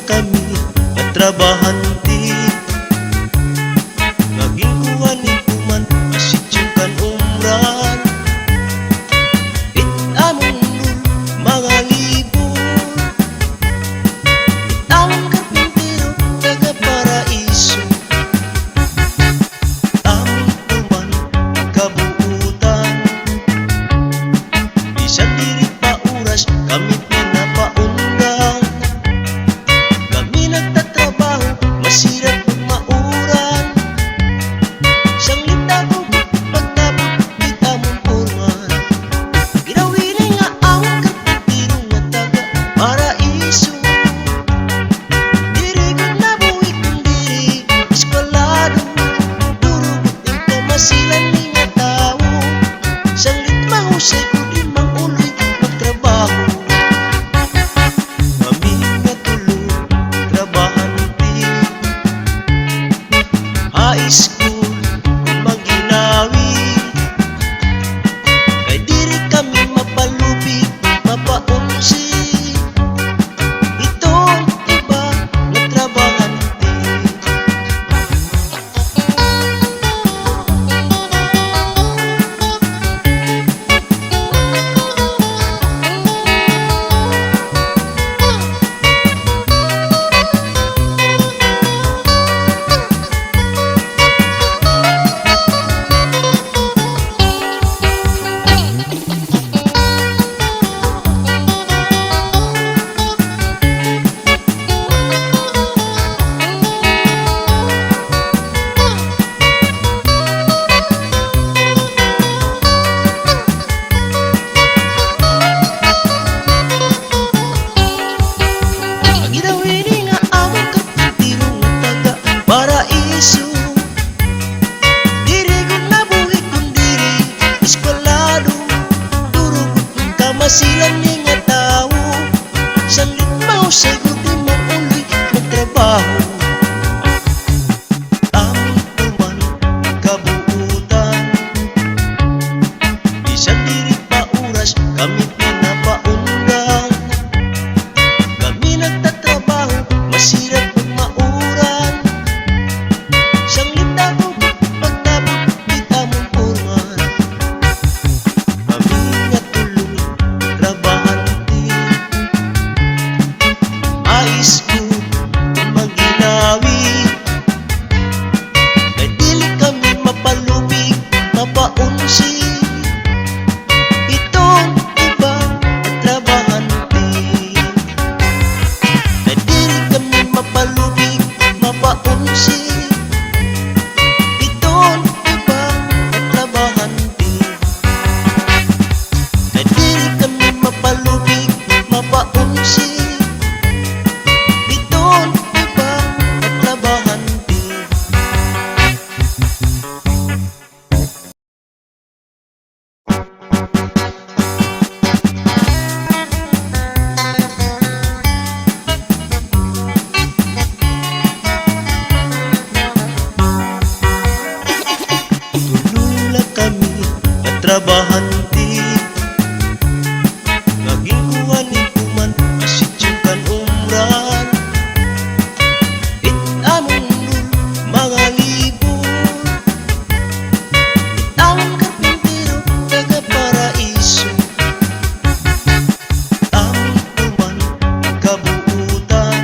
kami nga trabahante. Naging kuhan ni kuman asityung kan umran. It among nun mga libon. It among karpintero taga paraiso. Among kuman kabuutan. Bisan diri pa oras kami pinapaundang. Kami nagtatrabaho masirap mauran. Siyang litago pagtabot kita mong porman. Ginawin nga ang karpintero nga taga paraiso. Diri ko nabuhi kung diri eskwalado. Durugot ang kamasilan ni nga tao. Siyang litmahusay ko di mang uloy magtrabaho. Kami nga tulo trabahante. High school kung maginawi. Kay diri kami mapalubig, mapaunsi. Itong iba na trabahante. Ginawin nga ang karpintero nga taga paraiso. Diri ko nabuhi kung diri eskwalado. Durugot ang kamasilan ni nga tao. Siyang litmahusay ko di mang uloy magtrabaho. Among kuman kabuutan. Bisan diri pa oras kami pinapaundang. Kami nagtatrabaho masirap mauran. Siyang litago pagtabot kita mong porman. Kami nga tulo trabahante. High school kung maginawi. Kay dili kami mapalubig, mapaunsi. Itong iba na trabahante. Kay diri kami mapalubig, mapaunsi. Itong iba na trabahante. Kay diri kami mapalubig, mapaunsi. Itong iba na trabahante. Tulula kami nga trabahante. Naging kuhan ni kuman asityung kan umran. It among nun mga libon. It among karpintero taga paraiso. Among kuman kabuutan.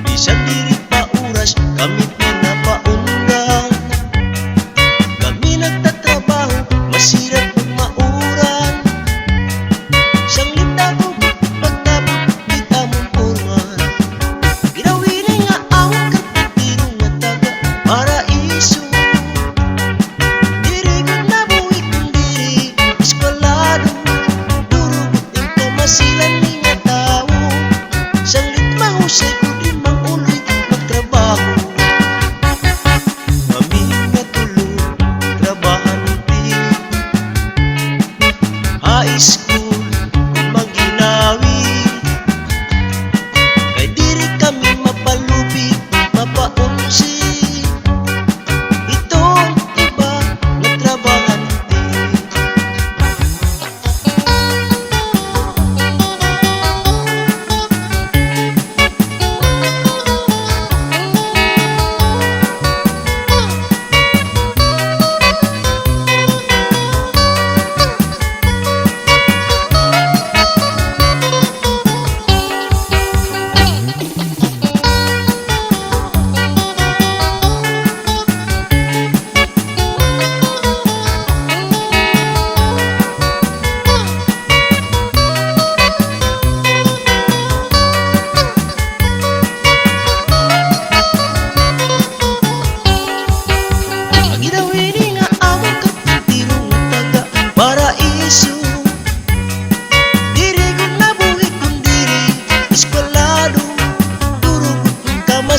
Bisan diri pa oras kami pinapaundang. Kami nagtatrabaho masirap mauran. Siyang litago pagtabot kita mong porman. Ginawin nga ang karpintero nga taga paraiso. Diri ko nabuhi kung diri eskwalado. Durugot ang kamasilan ni nga tao. Siyang litmahusay ko di mang uloy magtrabaho. Kami nga tulo trabahante. High school kung maginawi. Kay diri kami mapalubig, mapaunsi. Itong iba na trabahante.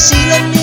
masilan